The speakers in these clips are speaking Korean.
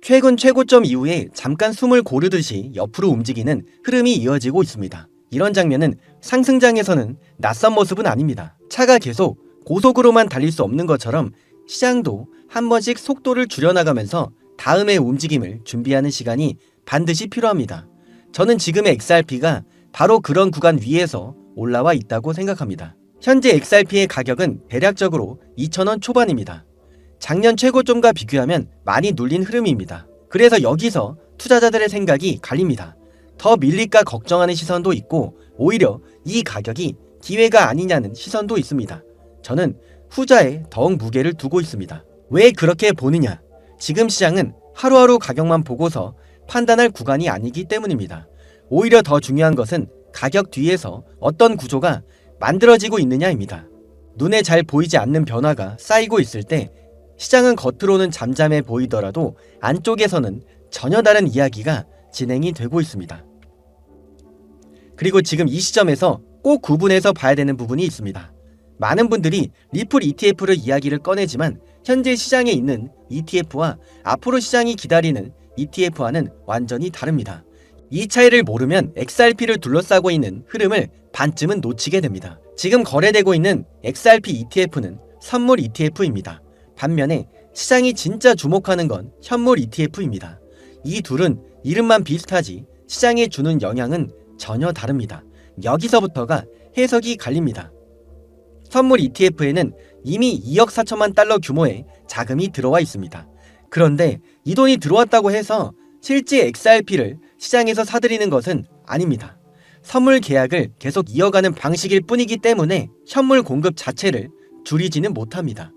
최근 최고점 이후에 잠깐 숨을 고르듯이 옆으로 움직이는 흐름이 이어지고 있습니다. 이런 장면은 상승장에서는 낯선 모습은 아닙니다. 차가 계속 고속으로만 달릴 수 없는 것처럼 시장도 한 번씩 속도를 줄여나가면서 다음의 움직임을 준비하는 시간이 반드시 필요합니다. 저는 지금의 XRP가 바로 그런 구간 위에서 올라와 있다고 생각합니다. 현재 XRP의 가격은 대략적으로 2,000원 초반입니다. 작년 최고점과 비교하면 많이 눌린 흐름입니다. 그래서 여기서 투자자들의 생각이 갈립니다. 더 밀릴까 걱정하는 시선도 있고 오히려 이 가격이 기회가 아니냐는 시선도 있습니다. 저는 후자에 더욱 무게를 두고 있습니다. 왜 그렇게 보느냐? 지금 시장은 하루하루 가격만 보고서 판단할 구간이 아니기 때문입니다. 오히려 더 중요한 것은 가격 뒤에서 어떤 구조가 만들어지고 있느냐입니다. 눈에 잘 보이지 않는 변화가 쌓이고 있을 때 시장은 겉으로는 잠잠해 보이더라도 안쪽에서는 전혀 다른 이야기가 진행이 되고 있습니다. 그리고 지금 이 시점에서 꼭 구분해서 봐야 되는 부분이 있습니다. 많은 분들이 리플 ETF를 이야기를 꺼내지만 현재 시장에 있는 ETF와 앞으로 시장이 기다리는 ETF와는 완전히 다릅니다. 이 차이를 모르면 XRP를 둘러싸고 있는 흐름을 반쯤은 놓치게 됩니다. 지금 거래되고 있는 XRP ETF는 선물 ETF입니다. 반면에 시장이 진짜 주목하는 건 현물 ETF입니다. 이 둘은 이름만 비슷하지 시장에 주는 영향은 전혀 다릅니다. 여기서부터가 해석이 갈립니다. 선물 ETF에는 이미 2억 4천만 달러 규모의 자금이 들어와 있습니다. 그런데 이 돈이 들어왔다고 해서 실제 XRP를 시장에서 사들이는 것은 아닙니다. 선물 계약을 계속 이어가는 방식일 뿐이기 때문에 현물 공급 자체를 줄이지는 못합니다.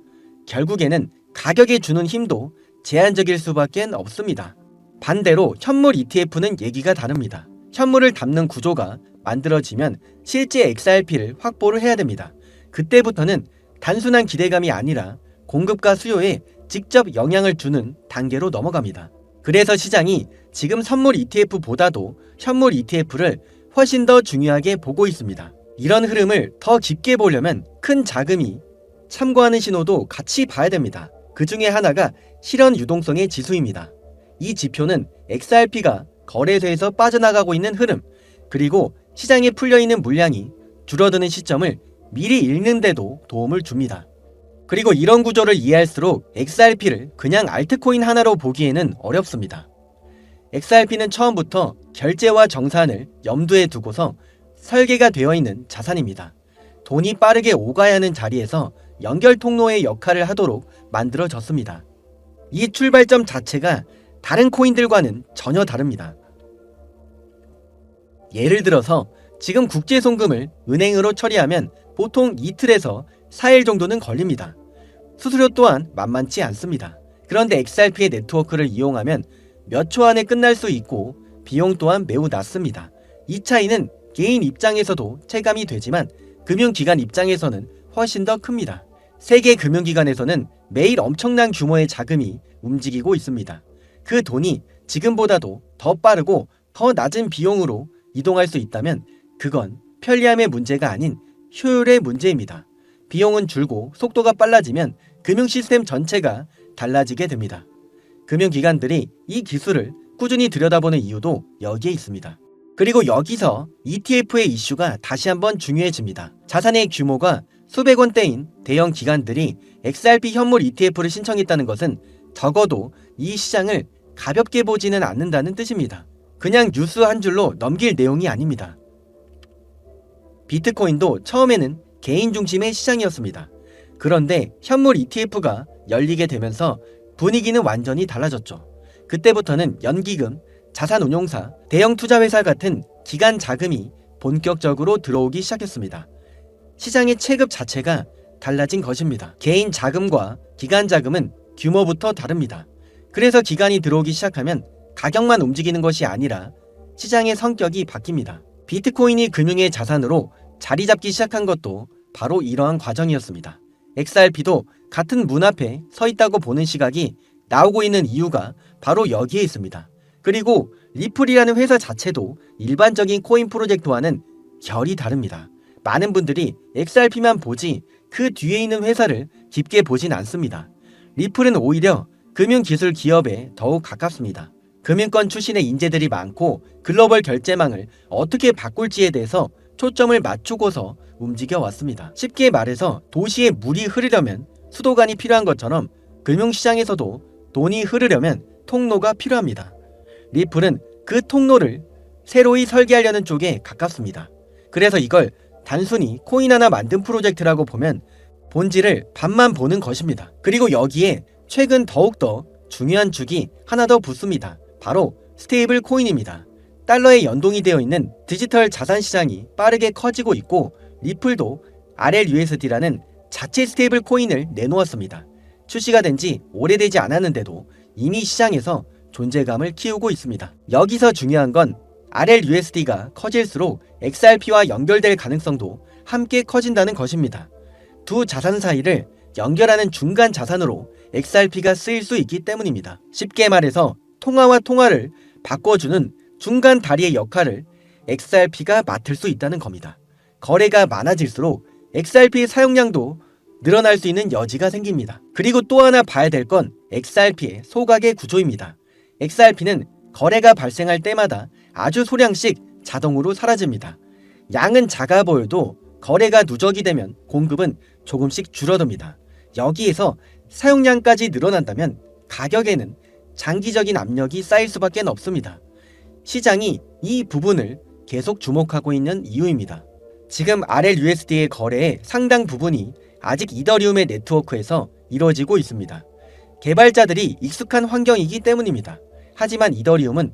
결국에는 가격에 주는 힘도 제한적일 수밖에 없습니다. 반대로 현물 ETF는 얘기가 다릅니다. 현물을 담는 구조가 만들어지면 실제 XRP를 확보를 해야 됩니다. 그때부터는 단순한 기대감이 아니라 공급과 수요에 직접 영향을 주는 단계로 넘어갑니다. 그래서 시장이 지금 선물 ETF보다도 현물 ETF를 훨씬 더 중요하게 보고 있습니다. 이런 흐름을 더 깊게 보려면 큰 자금이 참고하는 신호도 같이 봐야 됩니다. 그 중에 하나가 실현 유동성의 지수입니다. 이 지표는 XRP가 거래소에서 빠져나가고 있는 흐름, 그리고 시장에 풀려있는 물량이 줄어드는 시점을 미리 읽는데도 도움을 줍니다. 그리고 이런 구조를 이해할수록 XRP를 그냥 알트코인 하나로 보기에는 어렵습니다. XRP는 처음부터 결제와 정산을 염두에 두고서 설계가 되어 있는 자산입니다. 돈이 빠르게 오가야 하는 자리에서 연결 통로의 역할을 하도록 만들어졌습니다. 이 출발점 자체가 다른 코인들과는 전혀 다릅니다. 예를 들어서 지금 국제송금을 은행으로 처리하면 보통 이틀에서 4일 정도는 걸립니다. 수수료 또한 만만치 않습니다. 그런데 XRP의 네트워크를 이용하면 몇 초 안에 끝날 수 있고 비용 또한 매우 낮습니다. 이 차이는 개인 입장에서도 체감이 되지만 금융기관 입장에서는 훨씬 더 큽니다. 세계 금융기관에서는 매일 엄청난 규모의 자금이 움직이고 있습니다. 그 돈이 지금보다도 더 빠르고 더 낮은 비용으로 이동할 수 있다면 그건 편리함의 문제가 아닌 효율의 문제입니다. 비용은 줄고 속도가 빨라지면 금융 시스템 전체가 달라지게 됩니다. 금융기관들이 이 기술을 꾸준히 들여다보는 이유도 여기에 있습니다. 그리고 여기서 ETF의 이슈가 다시 한번 중요해집니다. 자산의 규모가 수백 원대인 대형 기관들이 XRP 현물 ETF를 신청했다는 것은 적어도 이 시장을 가볍게 보지는 않는다는 뜻입니다. 그냥 뉴스 한 줄로 넘길 내용이 아닙니다. 비트코인도 처음에는 개인 중심의 시장이었습니다. 그런데 현물 ETF가 열리게 되면서 분위기는 완전히 달라졌죠. 그때부터는 연기금, 자산운용사, 대형 투자회사 같은 기관 자금이 본격적으로 들어오기 시작했습니다. 시장의 체급 자체가 달라진 것입니다. 개인 자금과 기관 자금은 규모부터 다릅니다. 그래서 기관이 들어오기 시작하면 가격만 움직이는 것이 아니라 시장의 성격이 바뀝니다. 비트코인이 금융의 자산으로 자리 잡기 시작한 것도 바로 이러한 과정이었습니다. XRP도 같은 문 앞에 서 있다고 보는 시각이 나오고 있는 이유가 바로 여기에 있습니다. 그리고 리플이라는 회사 자체도 일반적인 코인 프로젝트와는 결이 다릅니다. 많은 분들이 XRP만 보지 그 뒤에 있는 회사를 깊게 보진 않습니다. 리플은 오히려 금융기술 기업에 더욱 가깝습니다. 금융권 출신의 인재들이 많고 글로벌 결제망을 어떻게 바꿀지에 대해서 초점을 맞추고서 움직여 왔습니다. 쉽게 말해서 도시에 물이 흐르려면 수도관이 필요한 것처럼 금융시장에서도 돈이 흐르려면 통로가 필요합니다. 리플은 그 통로를 새로이 설계하려는 쪽에 가깝습니다. 그래서 이걸 단순히 코인 하나 만든 프로젝트라고 보면 본질을 반만 보는 것입니다. 그리고 여기에 최근 더욱더 중요한 축이 하나 더 붙습니다. 바로 스테이블 코인입니다. 달러에 연동이 되어 있는 디지털 자산 시장이 빠르게 커지고 있고 리플도 RLUSD라는 자체 스테이블 코인을 내놓았습니다. 출시가 된 지 오래되지 않았는데도 이미 시장에서 존재감을 키우고 있습니다. 여기서 중요한 건 RLUSD가 커질수록 XRP와 연결될 가능성도 함께 커진다는 것입니다. 두 자산 사이를 연결하는 중간 자산으로 XRP가 쓰일 수 있기 때문입니다. 쉽게 말해서 통화와 통화를 바꿔주는 중간 다리의 역할을 XRP가 맡을 수 있다는 겁니다. 거래가 많아질수록 XRP 사용량도 늘어날 수 있는 여지가 생깁니다. 그리고 또 하나 봐야 될 건 XRP의 소각의 구조입니다. XRP는 거래가 발생할 때마다 아주 소량씩 자동으로 사라집니다. 양은 작아 보여도 거래가 누적이 되면 공급은 조금씩 줄어듭니다. 여기에서 사용량까지 늘어난다면 가격에는 장기적인 압력이 쌓일 수밖에 없습니다. 시장이 이 부분을 계속 주목하고 있는 이유입니다. 지금 RLUSD의 거래의 상당 부분이 아직 이더리움의 네트워크에서 이루어지고 있습니다. 개발자들이 익숙한 환경이기 때문입니다. 하지만 이더리움은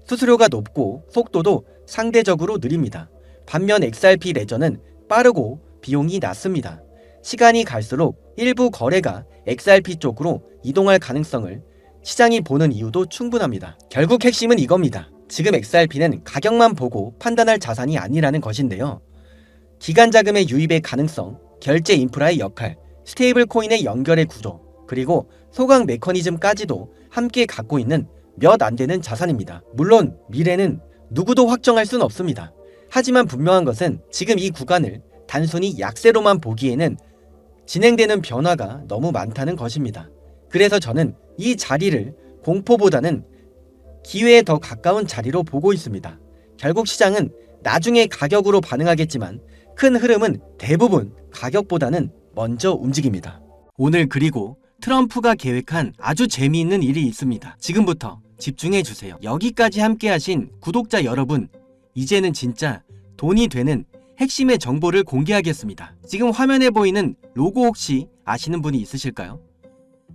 수수료가 높고 속도도 상대적으로 느립니다. 반면 XRP 레저는 빠르고 비용이 낮습니다. 시간이 갈수록 일부 거래가 XRP 쪽으로 이동할 가능성을 시장이 보는 이유도 충분합니다. 결국 핵심은 이겁니다. 지금 XRP는 가격만 보고 판단할 자산이 아니라는 것인데요. 기간 자금의 유입의 가능성, 결제 인프라의 역할, 스테이블 코인의 연결의 구조, 그리고 소각 메커니즘까지도 함께 갖고 있는 몇 안 되는 자산입니다. 물론 미래는 누구도 확정할 수는 없습니다. 하지만 분명한 것은 지금 이 구간을 단순히 약세로만 보기에는 진행되는 변화가 너무 많다는 것입니다. 그래서 저는 이 자리를 공포보다는 기회에 더 가까운 자리로 보고 있습니다. 결국 시장은 나중에 가격으로 반응하겠지만 큰 흐름은 대부분 가격보다는 먼저 움직입니다. 오늘 그리고 트럼프가 계획한 아주 재미있는 일이 있습니다. 지금부터 집중해주세요. 여기까지 함께하신 구독자 여러분, 이제는 진짜 돈이 되는 핵심의 정보를 공개하겠습니다. 지금 화면에 보이는 로고 혹시 아시는 분이 있으실까요?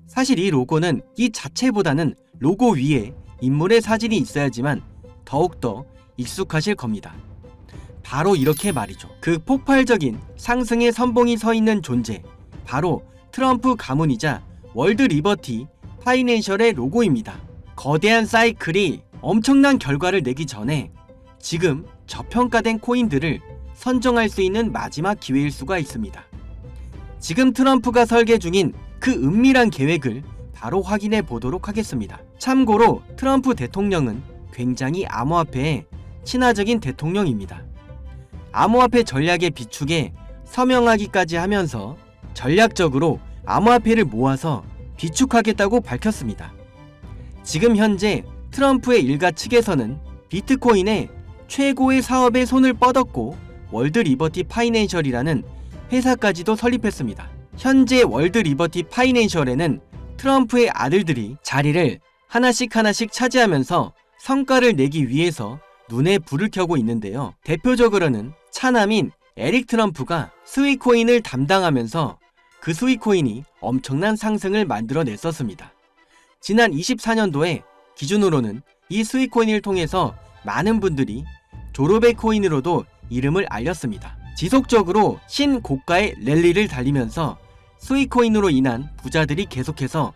사실 이 로고는 이 자체보다는 로고 위에 인물의 사진이 있어야지만 더욱더 익숙하실 겁니다. 바로 이렇게 말이죠. 그 폭발적인 상승의 선봉이 서 있는 존재, 바로 트럼프 가문이자 월드 리버티 파이낸셜의 로고입니다. 거대한 사이클이 엄청난 결과를 내기 전에 지금 저평가된 코인들을 선정할 수 있는 마지막 기회일 수가 있습니다. 지금 트럼프가 설계 중인 그 은밀한 계획을 바로 확인해 보도록 하겠습니다. 참고로 트럼프 대통령은 굉장히 암호화폐에 친화적인 대통령입니다. 암호화폐 전략의 비축에 서명하기까지 하면서 전략적으로 암호화폐를 모아서 비축하겠다고 밝혔습니다. 지금 현재 트럼프의 일가 측에서는 비트코인의 최고의 사업에 손을 뻗었고 월드 리버티 파이낸셜이라는 회사까지도 설립했습니다. 현재 월드 리버티 파이낸셜에는 트럼프의 아들들이 자리를 하나씩 차지하면서 성과를 내기 위해서 눈에 불을 켜고 있는데요. 대표적으로는 차남인 에릭 트럼프가 스위코인을 담당하면서 그 스위코인이 엄청난 상승을 만들어냈었습니다. 지난 24년도에 기준으로는 이 스위코인을 통해서 많은 분들이 졸업의 코인으로도 이름을 알렸습니다. 지속적으로 신고가의 랠리를 달리면서 스위코인으로 인한 부자들이 계속해서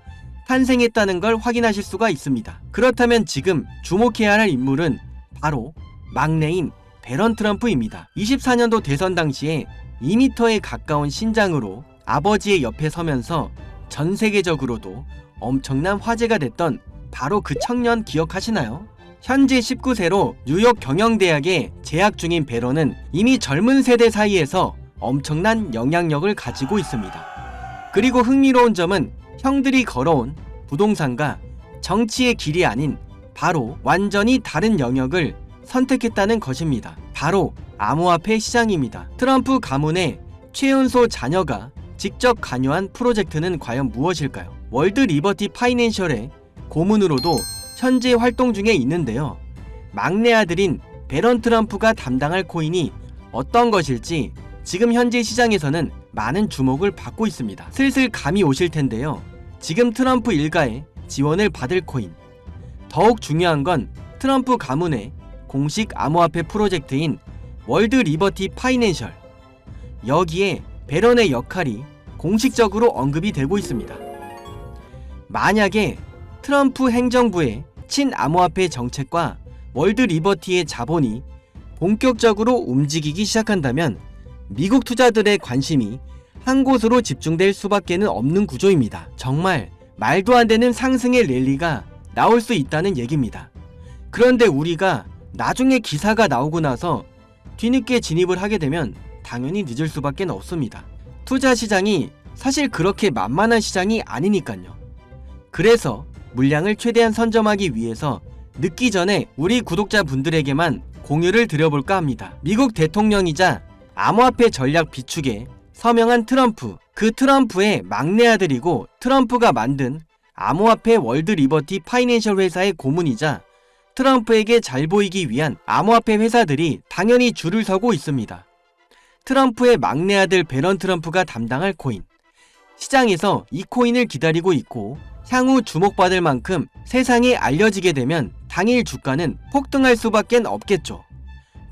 탄생했다는 걸 확인하실 수가 있습니다. 그렇다면 지금 주목해야 할 인물은 바로 막내인 배런 트럼프입니다. 24년도 대선 당시에 2m에 가까운 신장으로 아버지의 옆에 서면서 전 세계적으로도 엄청난 화제가 됐던 바로 그 청년 기억하시나요? 현재 19세로 뉴욕 경영대학에 재학 중인 배런은 이미 젊은 세대 사이에서 엄청난 영향력을 가지고 있습니다. 그리고 흥미로운 점은 형들이 걸어온 부동산과 정치의 길이 아닌 바로 완전히 다른 영역을 선택했다는 것입니다. 바로 암호화폐 시장입니다. 트럼프 가문의 최연소 자녀가 직접 관여한 프로젝트는 과연 무엇일까요? 월드 리버티 파이낸셜의 고문으로도 현재 활동 중에 있는데요. 막내 아들인 배런 트럼프가 담당할 코인이 어떤 것일지 지금 현재 시장에서는 많은 주목을 받고 있습니다. 슬슬 감이 오실 텐데요. 지금 트럼프 일가의 지원을 받을 코인. 더욱 중요한 건 트럼프 가문의 공식 암호화폐 프로젝트인 월드 리버티 파이낸셜. 여기에 배런의 역할이 공식적으로 언급이 되고 있습니다. 만약에 트럼프 행정부의 친암호화폐 정책과 월드 리버티의 자본이 본격적으로 움직이기 시작한다면 미국 투자들의 관심이 한 곳으로 집중될 수밖에는 없는 구조입니다. 정말 말도 안 되는 상승의 랠리가 나올 수 있다는 얘기입니다. 그런데 우리가 나중에 기사가 나오고 나서 뒤늦게 진입을 하게 되면 당연히 늦을 수밖에 없습니다. 투자 시장이 사실 그렇게 만만한 시장이 아니니까요. 그래서 물량을 최대한 선점하기 위해서 늦기 전에 우리 구독자분들에게만 공유를 드려볼까 합니다. 미국 대통령이자 암호화폐 전략 비축에 서명한 트럼프, 그 트럼프의 막내 아들이고 트럼프가 만든 암호화폐 월드 리버티 파이낸셜 회사의 고문이자 트럼프에게 잘 보이기 위한 암호화폐 회사들이 당연히 줄을 서고 있습니다. 트럼프의 막내 아들 배런 트럼프가 담당할 코인. 시장에서 이 코인을 기다리고 있고 향후 주목받을 만큼 세상에 알려지게 되면 당일 주가는 폭등할 수밖에 없겠죠.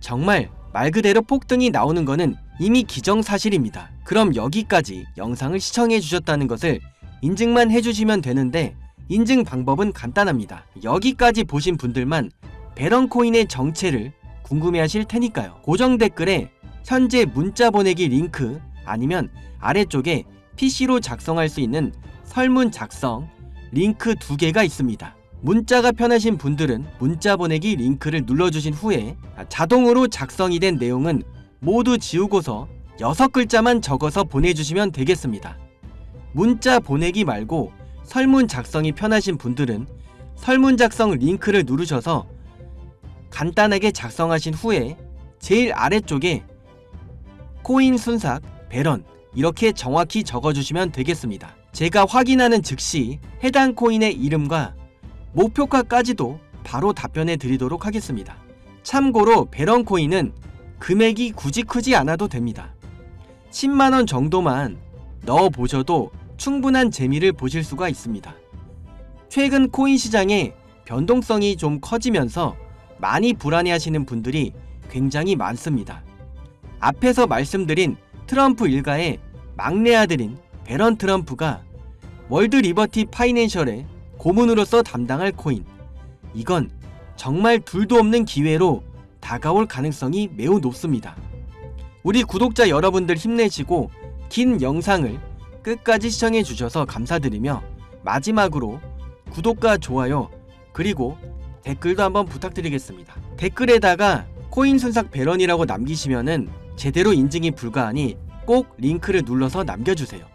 정말 말 그대로 폭등이 나오는 것은 이미 기정사실입니다. 그럼 여기까지 영상을 시청해 주셨다는 것을 인증만 해주시면 되는데 인증 방법은 간단합니다. 여기까지 보신 분들만 배런 코인의 정체를 궁금해하실 테니까요. 고정 댓글에 현재 문자 보내기 링크 아니면 아래쪽에 PC로 작성할 수 있는 설문 작성 링크 2개가 있습니다. 문자가 편하신 분들은 문자 보내기 링크를 눌러주신 후에 자동으로 작성이 된 내용은 모두 지우고서 6글자만 적어서 보내주시면 되겠습니다. 문자 보내기 말고 설문 작성이 편하신 분들은 설문 작성 링크를 누르셔서 간단하게 작성하신 후에 제일 아래쪽에 코인 순삭 배런 이렇게 정확히 적어주시면 되겠습니다. 제가 확인하는 즉시 해당 코인의 이름과 목표가까지도 바로 답변해 드리도록 하겠습니다. 참고로 배런 코인은 금액이 굳이 크지 않아도 됩니다. 10만원 정도만 넣어보셔도 충분한 재미를 보실 수가 있습니다. 최근 코인 시장의 변동성이 좀 커지면서 많이 불안해하시는 분들이 굉장히 많습니다. 앞에서 말씀드린 트럼프 일가의 막내 아들인 배런 트럼프가 월드 리버티 파이낸셜의 고문으로서 담당할 코인, 이건 정말 둘도 없는 기회로 다가올 가능성이 매우 높습니다. 우리 구독자 여러분들 힘내시고 긴 영상을 끝까지 시청해 주셔서 감사드리며 마지막으로 구독과 좋아요 그리고 댓글도 한번 부탁드리겠습니다. 댓글에다가 코인 순삭 배런이라고 남기시면은 제대로 인증이 불가하니 꼭 링크를 눌러서 남겨주세요.